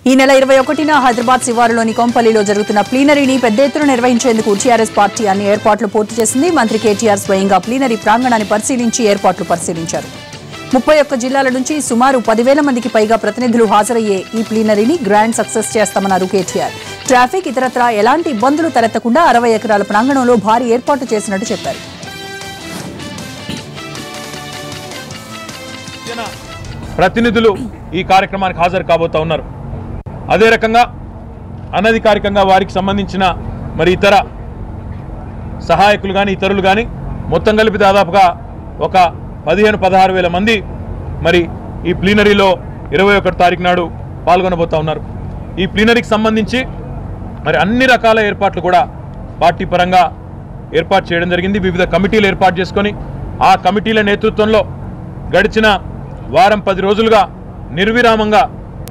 ఈ నెల 21న హైదరాబాద్ శివారులోని కొంపల్లిలో జరుగుతున్న ప్లీనరీని పెద్ద ఎత్తున నిర్వహించేందుకు టీఆర్ఎస్ పార్టీ అన్ని ఏర్పాట్లు పూర్తి చేసింది. మంత్రి కేటీఆర్ స్వయంగా ప్లీనరీ ప్రాంగణాన్ని పరిశీలించి ఏర్పాట్లు పరిశీలించారు. 31 జిల్లాల నుంచి సుమారు 10,000 మందికి పైగా ప్రతినిధులు హాజరయ్యే ఈ ప్లీనరీని గ్రాండ్ సక్సెస్ చేస్తామన్నారు కేటీఆర్. ట్రాఫిక్ ఇతరత్రా ఎలాంటి ఇబ్బందులు తలెత్తకుండా 60 ఎకరాల ప్రాంగణంలో భారీ ఏర్పాటు చేసినట్టు చెప్పారు. ప్రతినిధులు ఈ కార్యక్రమానికి హాజరు కాబోతా ఉన్నారు. అదే రకంగా అనధికారికంగా వారికి సంబంధించిన మరి ఇతర సహాయకులు కానీ ఇతరులు కానీ మొత్తం కలిపి దాదాపుగా ఒక 15-16 వేల మంది మరి ఈ ప్లీనరీలో 21 తారీఖు నాడు పాల్గొనబోతా ఉన్నారు. ఈ ప్లీనరీకి సంబంధించి మరి అన్ని రకాల ఏర్పాట్లు కూడా పార్టీ పరంగా ఏర్పాటు చేయడం జరిగింది. వివిధ కమిటీలు ఏర్పాటు చేసుకొని ఆ కమిటీల నేతృత్వంలో గడిచిన వారం 10 రోజులుగా నిర్విరామంగా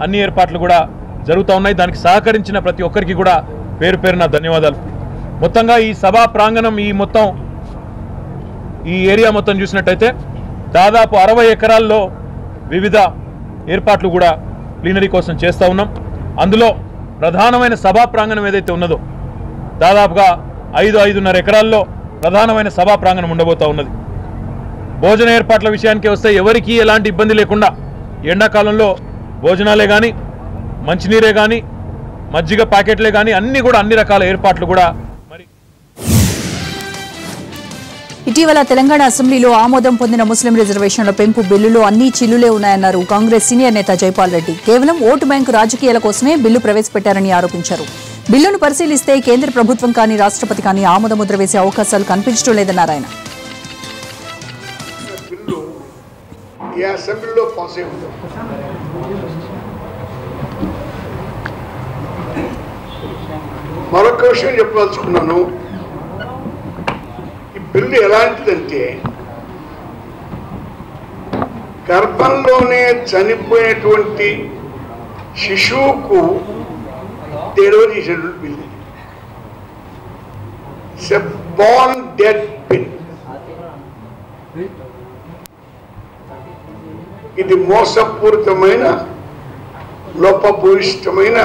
అన్ని ఏర్పాట్లు కూడా జరుగుతూ ఉన్నాయి. దానికి సహకరించిన ప్రతి ఒక్కరికి కూడా పేరు పేరున ధన్యవాదాలు. మొత్తంగా ఈ సభా ప్రాంగణం ఈ ఏరియా మొత్తం చూసినట్టయితే దాదాపు 60 ఎకరాల్లో వివిధ ఏర్పాట్లు కూడా ప్లీనరీ కోసం చేస్తూ ఉన్నాం. అందులో ప్రధానమైన సభా ప్రాంగణం ఏదైతే ఉన్నదో దాదాపుగా 5-5.5 ఎకరాల్లో ప్రధానమైన సభా ప్రాంగణం ఉండబోతూ ఉన్నది. భోజన ఏర్పాట్ల విషయానికి వస్తే ఎవరికీ ఎలాంటి ఇబ్బంది లేకుండా ఎండాకాలంలో భోజనాలే కానీ మంచినీరే కానీ మజ్జిగ ప్యాకెట్లే కానీ అన్ని రకాల ఏర్పాట్లు కూడా మరి. ఇటీవల తెలంగాణ అసెంబ్లీలో ఆమోదం పొందిన ముస్లిం రిజర్వేషన్ల పెంపు బిల్లులో అన్ని చిల్లులే ఉన్నాయన్నారు కాంగ్రెస్ సీనియర్ నేత జైపాల్ రెడ్డి. కేవలం ఓటు బ్యాంకు రాజకీయాల కోసమే బిల్లు ప్రవేశపెట్టారని ఆరోపించారు. బిల్లును పరిశీలిస్తే కేంద్ర ప్రభుత్వం కానీ రాష్ట్రపతి కానీ ఆమోద ముద్ర వేసే అవకాశాలు కనిపించడం లేదన్నారు ఆయన. మరొక విషయం చెప్పదలుచుకున్నాను. ఈ బిల్లు ఎలాంటిదంటే గర్భంలోనే చనిపోయినటువంటి శిశువుకు డెలివరీ చేసేటువంటి bill. It's a Born dead bill. ఇది మోసపూరితమైన లోపభూయిష్టమైన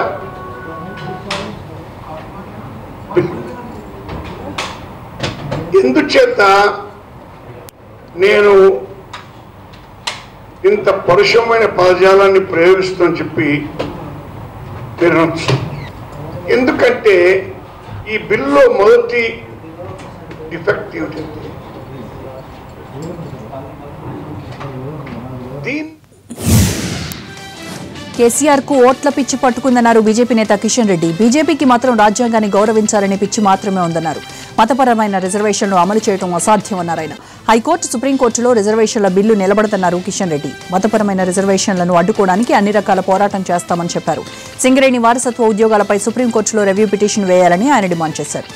ఎందుచేత నేను ఇంత పరుషమైన పదజాలాన్ని ప్రయోగిస్తానని చెప్పి వినొచ్చు. ఎందుకంటే ఈ బిల్లులో మొదటి డిఫెక్ట్ ఏమిటంటే కేసీఆర్ కు ఓట్ల పిచ్చి పట్టుకుందన్నారు బీజేపీ నేత కిషన్ రెడ్డి. బీజేపీకి మాత్రం రాజ్యాంగాన్ని గౌరవించాలనే పిచ్చి మాత్రమే ఉందన్నారు. మతపరమైన రిజర్వేషన్లు అమలు చేయడం అసాధ్యమన్నారు ఆయన. హైకోర్టు సుప్రీంకోర్టులో రిజర్వేషన్ల బిల్లు నిలబడతన్నారు కిషన్ రెడ్డి. మతపరమైన రిజర్వేషన్లను అడ్డుకోవడానికి అన్ని రకాల పోరాటం చేస్తామని చెప్పారు. సింగరేణి వారసత్వ ఉద్యోగాలపై సుప్రీంకోర్టులో రివ్యూ పిటిషన్ వేయాలని ఆయన డిమాండ్ చేశారు.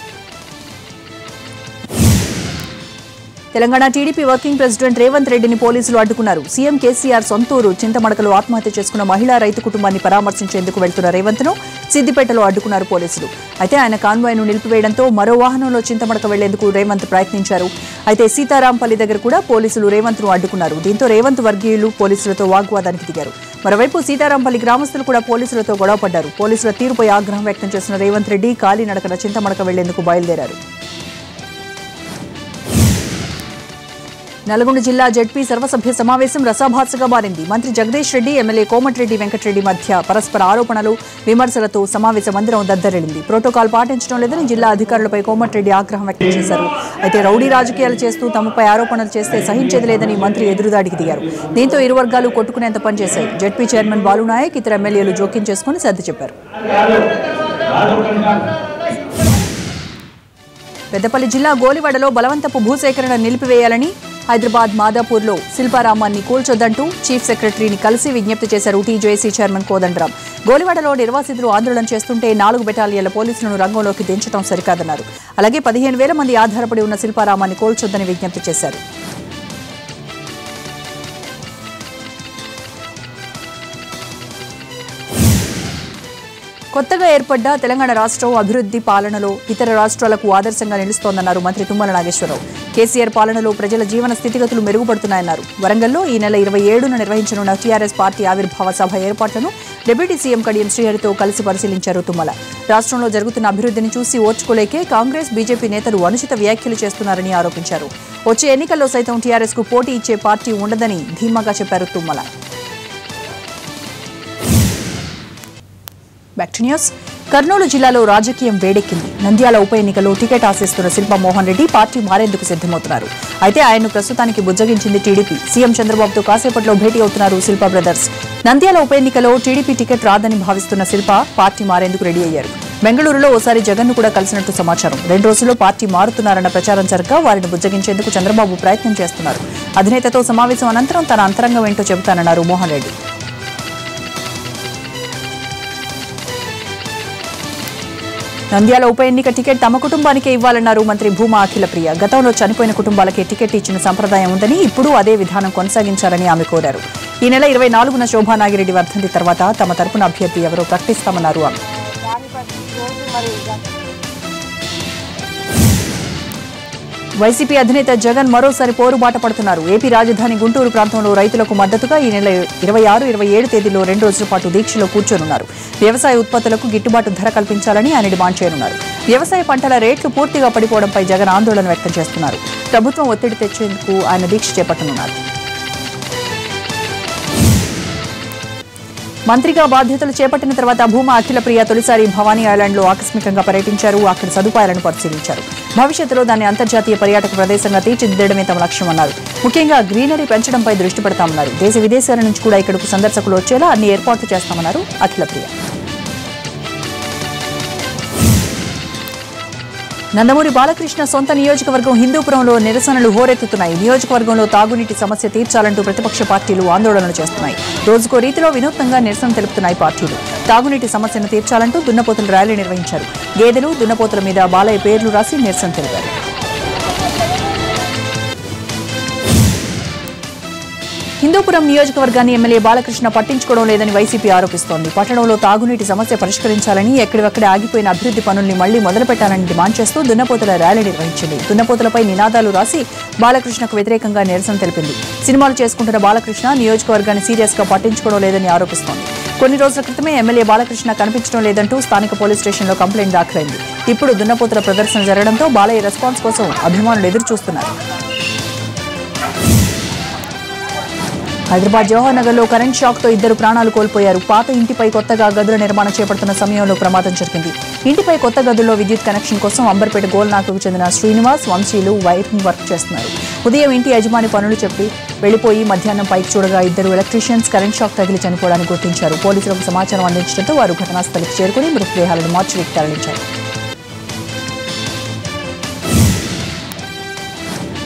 Telangana TDP working president Revanth రెడ్డిని పోలీసులు అడ్డుకున్నారు. సీఎం కేసీఆర్ సొంతూరు చింతమడకలో ఆత్మహత్య చేసుకున్న మహిళా రైతు కుటుంబాన్ని పరామర్శించేందుకు వెళ్తున్న రేవంత్ను సిద్దిపేటలో అడ్డుకున్నారు పోలీసులు. అయితే ఆయన కాన్వాయ్ను నిలిపివేయడంతో మరో వాహనంలో చింతమడక వెళ్లేందుకు రేవంత్ ప్రయత్నించారు. అయితే సీతారాంపల్లి దగ్గర కూడా పోలీసులు రేవంత్ను అడ్డుకున్నారు. దీంతో రేవంత్ వర్గీయులు పోలీసులతో వాగ్వాదానికి దిగారు. మరోవైపు సీతారాంపల్లి గ్రామస్తులు కూడా పోలీసులతో గొడవపడ్డారు. పోలీసుల తీరుపై ఆగ్రహం వ్యక్తం చేసిన రేవంత్ రెడ్డి కాలినడకన చింతమడక వెళ్లేందుకు బయలుదేరారు. నల్గొండ జిల్లా జెడ్పీ సర్వసభ్య సమావేశం రసాభాసగా మారింది. మంత్రి జగదీష్ రెడ్డి, ఎమ్మెల్యే కోమటిరెడ్డి వెంకటరెడ్డి మధ్య పరస్పర ఆరోపణలు, విమర్శలతో సమావేశ మందిరం దద్దరిల్లింది. ప్రోటోకాల్ పాటించడం లేదని జిల్లా అధికారులపై కోమటిరెడ్డి ఆగ్రహం వ్యక్తం చేశారు. అయితే రౌడీ రాజకీయాలు చేస్తూ తమపై ఆరోపణలు చేస్తే సహించేది లేదని మంత్రి ఎదురుదాడికి దిగారు. దీంతో ఇరు వర్గాలు కొట్టుకునేంత పనిచేశాయి. జెడ్పీ చైర్మన్ బాలునాయక్, ఇతర ఎమ్మెల్యేలు జోక్యం చేసుకుని సర్ది చెప్పారు. పెద్దపల్లి జిల్లా గోలివాడలో బలవంతపు భూసేకరణ నిలిపివేయాలని హైదరాబాద్ మాదాపూర్లో శిల్పారామాన్ని కూల్చొద్దంటూ చీఫ్ సెక్రటరీని కలిసి విజ్ఞప్తి చేశారు టీజేఏసీ చైర్మన్ కోదండరాం. గోలివాడలో నిర్వాసితులు ఆందోళన చేస్తుంటే 4 బెటాలియన్ల పోలీసులను రంగంలోకి దించడం సరికాదన్నారు. అలాగే 15,000 మంది ఆధారపడి ఉన్న శిల్పారామాన్ని కూల్చొద్దని విజ్ఞప్తి చేశారు. కొత్తగా ఏర్పడ్డ తెలంగాణ రాష్ట్రం అభివృద్ధి పాలనలో ఇతర రాష్ట్రాలకు ఆదర్శంగా నిలుస్తోందన్నారు మంత్రి తుమ్మల నాగేశ్వరరావు. కేసీఆర్ పాలనలో ప్రజల జీవన స్థితిగతులు మెరుగుపడుతున్నాయన్నారు. వరంగల్లో ఈ నెల 27న నిర్వహించనున్న టీఆర్ఎస్ పార్టీ ఆవిర్భావ సభ ఏర్పాట్లను డిప్యూటీ సీఎం కడియం శ్రీహరితో కలిసి పరిశీలించారు తుమ్మల. రాష్ట్రంలో జరుగుతున్న అభివృద్ధిని చూసి ఓర్చుకోలేకే కాంగ్రెస్, బీజేపీ నేతలు అనుచిత వ్యాఖ్యలు చేస్తున్నారని ఆరోపించారు. వచ్చే ఎన్నికల్లో సైతం టీఆర్ఎస్ కు పోటీ ఇచ్చే పార్టీ ఉండదని ధీమాగా చెప్పారు Tummala. Back to news. Kurnool జిల్లాలో రాజకీయం వేడెక్కింది. నంద్యాల ఉప ఎన్నికలో టికెట్ ఆశిస్తున్న శిల్పా మోహన్ రెడ్డి పార్టీ మారేందుకు సిద్దమవుతున్నారు. అయితే ఆయన్ను ప్రస్తుతానికి బుజ్జగించింది టీడీపీ. సీఎం చంద్రబాబుతో కాసేపట్లో భేటీ అవుతున్నారు శిల్పా బ్రదర్స్. నంద్యాల ఉప ఎన్నికలో టీడీపీ టికెట్ రాదని భావిస్తున్న శిల్పా పార్టీ మారేందుకు రెడీ అయ్యారు. బెంగళూరులో ఓసారి జగన్ను కూడా కలిసినట్టు సమాచారం. 2 రోజుల్లో పార్టీ మారుతున్నారన్న ప్రచారం జరగగా వారిని బుజ్జగించేందుకు చంద్రబాబు ప్రయత్నం చేస్తున్నారు. అధినేతతో సమావేశం అనంతరం తన అంతరంగం ఏంటో చెబుతానన్నారు మోహన్ రెడ్డి. నంద్యాల ఉప ఎన్నిక టికెట్ తమ కుటుంబానికే ఇవ్వాలన్నారు మంత్రి భూమా అఖిలప్రియ. గతంలో చనిపోయిన కుటుంబాలకే టికెట్ ఇచ్చిన సంప్రదాయం ఉందని, ఇప్పుడు అదే విధానం కొనసాగించాలని ఆమె కోరారు. ఈ నెల 24న శోభానాగిరెడ్డి వర్ధంతి తర్వాత తమ తరపున అభ్యర్థి ఎవరో ప్రకటిస్తామన్నారు ఆమె. వైసీపీ అధినేత జగన్ మరోసారి పోరుబాట పడుతున్నారు. ఏపీ రాజధాని గుంటూరు ప్రాంతంలో రైతులకు మద్దతుగా ఈ నెల 26, 27 తేదీల్లో 2 రోజుల పాటు దీక్షలో కూర్చోనున్నారు. వ్యవసాయ ఉత్పత్తులకు గిట్టుబాటు ధర కల్పించాలని ఆయన డిమాండ్ చేయనున్నారు. వ్యవసాయ పంటల రేట్లు పూర్తిగా పడిపోవడంపై జగన్ ఆందోళన వ్యక్తం చేస్తున్నారు. ప్రభుత్వం ఒత్తిడి తెచ్చేందుకు ఆయన దీక్ష చేపట్టనున్నారు. మంత్రిగా బాధ్యతలు చేపట్టిన తర్వాత భూమా అఖిలప్రియ తొలిసారి భవానీ ఐలాండ్లో ఆకస్మికంగా పర్యటించారు. అక్కడి సదుపాయాలను పరిశీలించారు. భవిష్యత్తులో దాన్ని అంతర్జాతీయ పర్యాటక ప్రదేశంగా తీర్చిదిద్దడమే తమ లక్ష్యమన్నారు. ముఖ్యంగా గ్రీనరీ పెంచడంపై దృష్టి పెడతామన్నారు. దేశ విదేశాల నుంచి కూడా ఇక్కడకు సందర్శకులు వచ్చేలా అన్ని ఏర్పాట్లు చేస్తామన్నారు అఖిలప్రియ. నందమూరి బాలకృష్ణ సొంత నియోజకవర్గం హిందూపురంలో నిరసనలు హోరెత్తుతున్నాయి. నియోజకవర్గంలో తాగునీటి సమస్య తీర్చాలంటూ ప్రతిపక్ష పార్టీలు ఆందోళనలు చేస్తున్నాయి. రోజుకో రీతిలో వినూత్నంగా నిరసన తెలుపుతున్నాయి పార్టీలు. తాగునీటి సమస్యను తీర్చాలంటూ దున్నపోతుల ర్యాలీ నిర్వహించారు. గేదెలు, దున్నపోతుల మీద బాలయ్య పేర్లు రాసి నిరసన తెలిపారు. హిందూపురం నియోజకవర్గాన్ని ఎమ్మెల్యే బాలకృష్ణ పట్టించుకోవడం లేదని వైసీపీ ఆరోపిస్తోంది. పట్టణంలో తాగునీటి సమస్య పరిష్కరించాలని, ఎక్కడివక్కడే ఆగిపోయిన అభివృద్ధి పనుల్ని మళ్లీ మొదలుపెట్టాలని డిమాండ్ చేస్తూ దున్నపోతుల ర్యాలీ నిర్వహించింది. దున్నపోతులపై నినాదాలు రాసి బాలకృష్ణకు వ్యతిరేకంగా నిరసన తెలిపింది. సినిమాలు చేసుకుంటున్న బాలకృష్ణ నియోజకవర్గాన్ని సీరియస్ గా పట్టించుకోవడం లేదని ఆరోపిస్తోంది. కొన్ని రోజుల క్రితమే ఎమ్మెల్యే బాలకృష్ణ కనిపించడం లేదంటూ స్థానిక పోలీస్ స్టేషన్లో కంప్లైంట్ దాఖలైంది. ఇప్పుడు దున్నపోతుల ప్రదర్శన జరగడంతో బాలయ్య రెస్పాన్స్ కోసం అభిమానులు ఎదురు చూస్తున్నారు. హైదరాబాద్ జవహర్ నగర్లో కరెంట్ షాక్ తో 2 ప్రాణాలు కోల్పోయారు. పాత ఇంటిపై కొత్తగా గదుల నిర్మాణం చేపడుతున్న సమయంలో ప్రమాదం జరిగింది. ఇంటిపై కొత్త గదుల్లో విద్యుత్ కనెక్షన్ కోసం అంబర్పేట గోల్నాకుకు చెందిన శ్రీనివాస్, వంశీలు వైరింగ్ వర్క్ చేస్తున్నారు. ఉదయం ఇంటి యజమాని పనులు చెప్పి వెళ్లిపోయి మధ్యాహ్నం పైకి చూడగా 2 ఎలక్ట్రీషియన్స్ కరెంట్ షాక్ తగిలి చనిపోవడాన్ని గుర్తించారు. పోలీసులకు సమాచారం అందించడంతో వారు ఘటనాస్థలికి చేరుకుని మృతదేహాలను మార్చురీకి తరలించారు.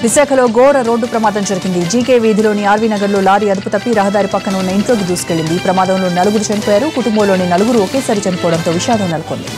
విశాఖలో ఘోర రోడ్డు ప్రమాదం జరిగింది. జీకే వీధిలోని ఆర్వీ నగర్లో లారీ అదుపు తప్పి రహదారి పక్కన ఉన్న ఇంట్లోకి దూసుకెళ్లింది. ఈ ప్రమాదంలో 4 చనిపోయారు. కుటుంబంలోని 4 ఒకేసారి చనిపోవడంతో విషాదం నెలకొంది.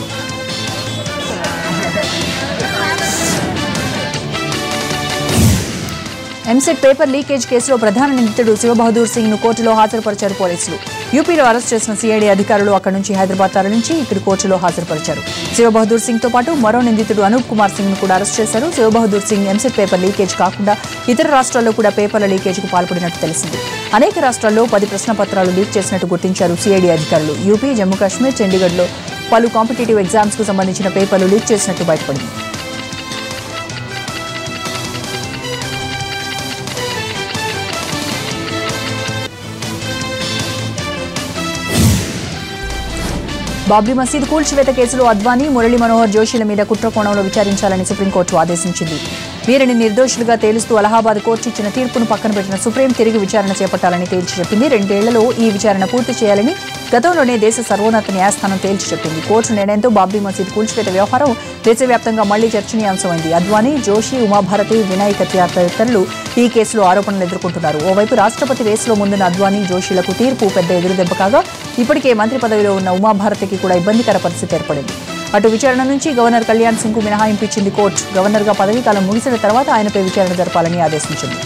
ఎంసెట్ పేపర్ లీకేజ్ కేసులో ప్రధాన నిందితుడు శివబహదూర్ సింగ్ ను కోర్టులో హాజరుపరిచారు పోలీసులు. యూపీలో అరెస్ట్ చేసిన సిఐడి అధికారులు అక్కడి నుంచి హైదరాబాద్ తరలించి ఇక్కడ కోర్టులో హాజరుపరిచారు. శివబహదూర్ సింగ్ తో పాటు మరో నిందితుడు అనూప్ కుమార్ సింగ్ ను కూడా అరెస్ట్ చేశారు. శివబహదూర్ సింగ్ ఎంసెట్ పేపర్ లీకేజ్ కాకుండా ఇతర రాష్ట్రాల్లో కూడా పేపర్ల లీకేజ్ కు పాల్పడినట్టు తెలిసింది. అనేక రాష్ట్రాల్లో 10 ప్రశ్నపత్రాలు లీక్ చేసినట్టు గుర్తించారు సిఐడి అధికారులు. యూపీ, జమ్మూ కాశ్మీర్, చండీగఢ్లో పలు కాంపిటేటివ్ ఎగ్జామ్స్ కు సంబంధించిన పేపర్లు లీక్ చేసినట్టు బయటపడింది. బాబ్రీ మసీద్ కూల్చివేత కేసులో అద్వానీ, మురళీ మనోహర్ జోషిల మీద కుట్ర కోణంలో విచారించాలని సుప్రీంకోర్టు ఆదేశించింది. వీరిని నిర్దోషులుగా తేలుస్తూ అలహాబాద్ కోర్టు ఇచ్చిన తీర్పును పక్కన పెట్టిన సుప్రీం తిరిగి విచారణ చేపట్టాలని తేల్చి చెప్పింది. 2 ఏళ్లలో ఈ విచారణ పూర్తి చేయాలని గతంలోనే దేశ సర్వోన్నత న్యాయస్థానం తేల్చి చెప్పింది. కోర్టు నిర్ణయంతో బాబ్రీ మసీద్ కూల్చివేత వ్యవహారం దేశవ్యాప్తంగా మళ్లీ చర్చనీయాంశమైంది. అద్వానీ, జోషి, ఉమాభారతి, వినాయ్ కత్యార్ తదితరులు ఈ కేసులో ఆరోపణలు ఎదుర్కొంటున్నారు. ఓవైపు రాష్ట్రపతి రేసులో ముందున్న అద్వానీ, జోషిలకు తీర్పు పెద్ద ఎదురుదెబ్బ కాగా ఇప్పటికే మంత్రి పదవిలో ఉన్న ఉమాభారతికి కూడా ఇబ్బందికర పరిస్థితి ఏర్పడింది. అటు విచారణ నుంచి గవర్నర్ కళ్యాణ్ సింగ్ కు మినహాయింపు ఇచ్చింది కోర్టు. గవర్నర్గా పదవీకాలం ముగిసిన తర్వాత ఆయనపై విచారణ జరపాలని ఆదేశించింది.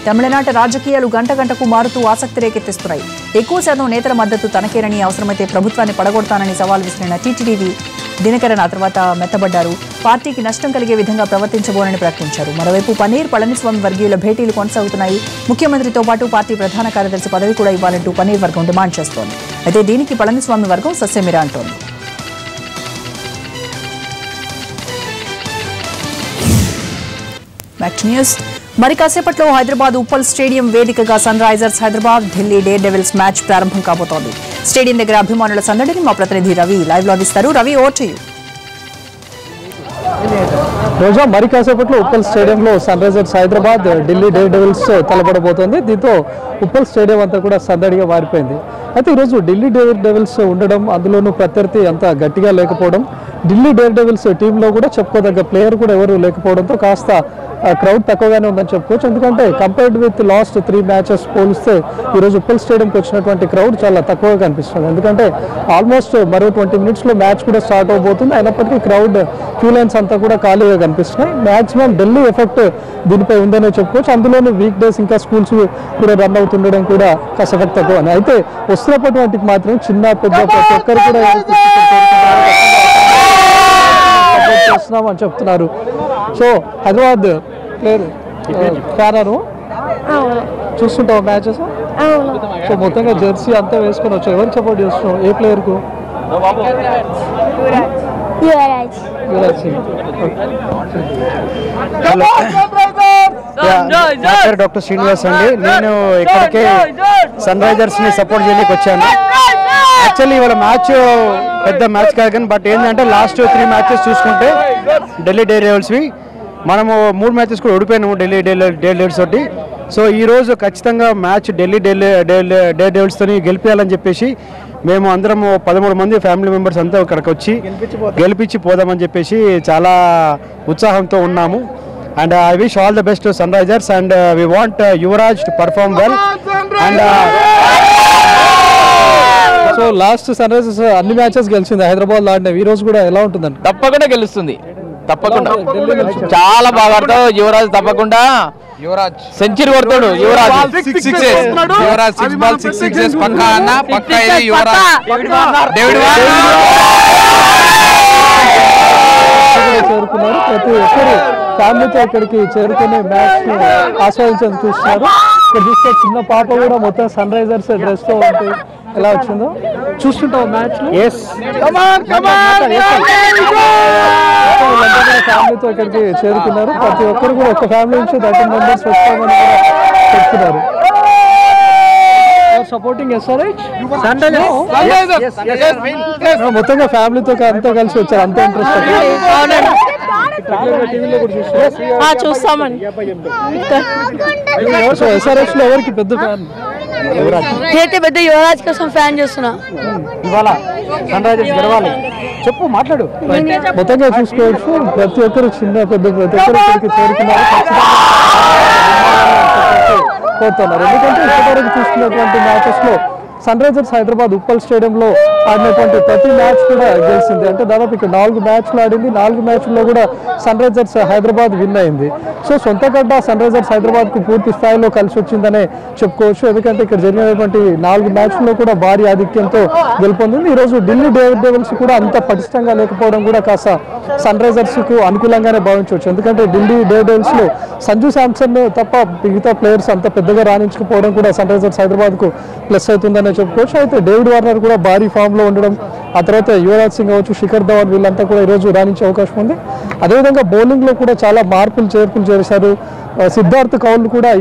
తమిళనాట రాజకీయాలు గంటకు మారుతూ ఆసక్తి రేకెత్తిస్తున్నాయి. ఎక్కువ శాతం నేతల మద్దతు తనకేనని, అవసరమైతే ప్రభుత్వాన్ని పడగొడతానని సవాల్ విసిరిన టీటీడీ దినకరన్ ఆ తర్వాత మెత్తబడ్డారు. పార్టీకి నష్టం కలిగే విధంగా ప్రవర్తించబోనని ప్రకటించారు. మరోవైపు పన్నీర్, పళనిస్వామి వర్గీయుల భేటీలు కొనసాగుతున్నాయి. ముఖ్యమంత్రితో పాటు పార్టీ ప్రధాన కార్యదర్శి పదవి కూడా ఇవ్వాలంటూ పన్నీర్ వర్గం డిమాండ్ చేస్తోంది. అయితే దీనికి పళనిస్వామి వర్గం సస్యమిరా అంటోంది. మరి కాసేపట్లో హైదరాబాద్ ఉప్పల్ స్టేడియం వేదికగా sun Risers Hyderabad Delhi Daredevils match ప్రారంభం కాబోతోంది. స్టేడియం దగ్గర అభిమానుల సందడిని మా ప్రతినిధి రవి లైవ్ లో అందిస్తారు. Ravi, over to you. Roja, మరి కాసేపట్లో ఉప్పల్ స్టేడియంలో sun Risers Hyderabad Delhi daredevils తలపడబోతోంది. దీంతో ఉప్పల్ స్టేడియం అంతా కూడా సందడిగా మారిపోయింది. అయితే ఈరోజు ఢిల్లీ డేర్ డెవిల్స్ ఉండడం, అందులోనూ ప్రత్యర్థి అంత గట్టిగా లేకపోవడం, ఢిల్లీ డేర్ డెవిల్స్ టీంలో కూడా చెప్పుకోదగ్గ ప్లేయర్ కూడా ఎవరు లేకపోవడంతో కాస్త క్రౌడ్ తక్కువగానే ఉందని చెప్పుకోవచ్చు. ఎందుకంటే కంపేర్డ్ విత్ లాస్ట్ 3 మ్యాచెస్ పోలిస్తే ఈరోజు ఉప్పల్ స్టేడియంకి వచ్చినటువంటి క్రౌడ్ చాలా తక్కువగా కనిపిస్తుంది. ఎందుకంటే ఆల్మోస్ట్ మరో 20 మినిట్స్లో మ్యాచ్ కూడా స్టార్ట్ అవబోతుంది. అయినప్పటికీ క్రౌడ్ క్యూ లైన్స్ అంతా కూడా ఖాళీగా కనిపిస్తున్నాయి. మ్యాక్సిమం ఢిల్లీ ఎఫెక్ట్ దీనిపై ఉందనే చెప్పుకోవచ్చు. అందులోనూ వీక్ డేస్ ఇంకా స్కూల్స్ కూడా రన్ అవుతుండడం కూడా కాస్త ఎఫెక్ట్ తక్కువ. అయితే వస్తున్నప్పటి వాటికి మాత్రం చిన్న పెద్ద ప్రతి ఒక్కరు కూడా సపోర్ట్ చేస్తున్నామని చెప్తున్నారు. సో హైదరాబాద్ ప్లేయర్ ఫ్యానరు చూస్తుంటావు మ్యాచెస్? సో మొత్తంగా జెర్సీ అంతా వేసుకొని వచ్చావు. ఎవరికి సపోర్ట్ చేస్తున్నావు? ఏ ప్లేయర్కు? నా పేరు డాక్టర్ శ్రీనివాస్ అండి. నేను ఇక్కడికి సన్ రైజర్స్ ని సపోర్ట్ చేయడానికి వచ్చాను. యాక్చువల్లీ ఇవాళ మ్యాచ్ పెద్ద మ్యాచ్ కాదు కానీ బట్ ఏంటంటే లాస్ట్ 3 మ్యాచెస్ చూసుకుంటే ఢిల్లీ డేర్ డెవిల్స్వి మనము 3 మ్యాచెస్ కూడా ఓడిపోయినాము ఢిల్లీ డేర్ డెవిల్స్ తోటి. సో ఈరోజు ఖచ్చితంగా మ్యాచ్ ఢిల్లీ డేర్ డెవిల్స్తో గెలిపించాలని చెప్పేసి మేము అందరము 13 మంది ఫ్యామిలీ మెంబర్స్ అంతా ఇక్కడికి వచ్చి గెలిపించి పోదామని చెప్పేసి చాలా ఉత్సాహంతో ఉన్నాము. And I wish all the best to Sunrisers and we want Yuvraj to perform well. And so last Sunrisers అన్ని మ్యాచెస్ గెలిచింది హైదరాబాద్ లో ఆడినవి. ఈ రోజు కూడా ఎలా ఉంటుందండి? తప్పకుండా గెలుస్తుంది, తప్పకుండా చాలా బాగా ఆడతాడు యువరాజ్. తప్పకుండా సెంచరీ కొడతాడు యువరాజ్. యువరాజ్ 6 బాల్ 6 సిక్సెస్ పక్కా అన్న పక్కా. ఇది యువరాజ్ డేవిడ్ చేరుకున్నారు. ప్రతి ఒక్కరు ఫ్యామిలీతో ఇక్కడికి చేరుకుని మ్యాచ్ ను ఆస్వాదించడం చూస్తున్నారు. ఇక్కడ చూస్తే చిన్న పాప కూడా మొత్తం సన్ రైజర్స్ డ్రెస్ తో ఉంటుంది. ఎలా వచ్చిందో చూస్తుంటావు మ్యాచ్ ఫ్యామిలీతో ఇక్కడికి చేరుకున్నారు. ప్రతి ఒక్కరు కూడా ఒక ఫ్యామిలీ నుంచి 13 మెంబర్స్ వస్తామని కూడా చెప్తున్నారు. సపోర్టింగ్ మొత్తంగా ఫ్యామిలీతో అంతా కలిసి వచ్చారు. అంత ఇంట్రెస్ట్ చూస్తామండి. సో ఎస్ఆర్ఎస్ లో ఎవరికి పెద్ద ఫ్యాన్? నేనైతే పెద్ద యువరాజ్ కోసం ఫ్యాన్ చేస్తున్నా. ఇవాళ సన్ రైజర్స్ గెలవాలి. చెప్పు, మాట్లాడు. మొత్తంగా చూసుకోవచ్చు. ప్రతి ఒక్కరు చిన్న పెద్ద ప్రతి ఒక్కరు ఇక్కడికి చేరుకున్నారు. కోరుతున్నారు. ఎందుకంటే ఇప్పటివరకు చూసుకున్నటువంటి మ్యాచెస్ లో సన్ రైజర్స్ హైదరాబాద్ ఉప్పల్ స్టేడియంలో ఆడినటువంటి ప్రతి మ్యాచ్ కూడా గెలిచింది. అంటే దాదాపు ఇక్కడ 4 మ్యాచ్లు ఆడింది. 4 మ్యాచ్ల్లో కూడా సన్ రైజర్స్ హైదరాబాద్ విన్ అయింది. సో సొంత గడ్డ సన్ రైజర్స్ హైదరాబాద్కు పూర్తి స్థాయిలో కలిసి వచ్చిందనే చెప్పుకోవచ్చు. ఎందుకంటే ఇక్కడ జరిగినటువంటి 4 మ్యాచ్ల్లో కూడా భారీ ఆధిక్యంతో గెలుపొందింది. ఈరోజు ఢిల్లీ డేర్ డెవిల్స్ కూడా అంత పటిష్టంగా లేకపోవడం కూడా కాస్త సన్ రైజర్స్కు అనుకూలంగానే భావించవచ్చు. ఎందుకంటే ఢిల్లీ డేర్ డెవిల్స్లో సంజు శాంసన్ తప్ప మిగతా ప్లేయర్స్ అంత పెద్దగా రాణించకపోవడం కూడా సన్ రైజర్స్ హైదరాబాద్కు ప్లస్ అవుతుందనే చెప్పుకోవచ్చు. అయితే డేవిడ్ వార్నర్ కూడా భారీ ఫామ్లో ఉండడం, ఆ తర్వాత యువరాజ్ సింగ్ అవ్వచ్చు, శిఖర్ ధవన్ వీళ్ళంతా కూడా ఈరోజు రాణించే అవకాశం ఉంది. అదేవిధంగా బౌలింగ్లో కూడా చాలా చేర్పులు చేశారు. సిద్ధార్థ్ కౌల్ కూడా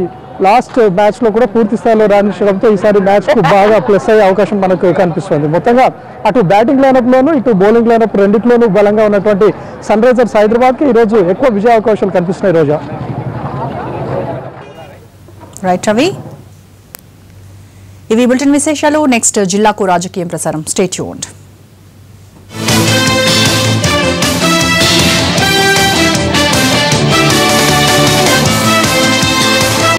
లాస్ట్ మ్యాచ్లో కూడా పూర్తి స్థాయిలో రాణించడంతో ఈసారి మ్యాచ్కు బాగా ప్లస్ అయ్యే అవకాశం మనకు కనిపిస్తుంది. మొత్తంగా అటు బ్యాటింగ్ లైనప్లోనూ ఇటు బౌలింగ్ లైనప్ రెండింటిలోనూ బలంగా ఉన్నటువంటి సన్ రైజర్స్ హైదరాబాద్కి ఈరోజు ఎక్కువ విజయ అవకాశాలు కనిపిస్తున్నాయి. రోజా రైట్ రవి, ఇవి బులెటిన్ విశేషాలు. నెక్స్ట్ జిల్లాకు రాజకీయం ప్రసారం. Stay tuned.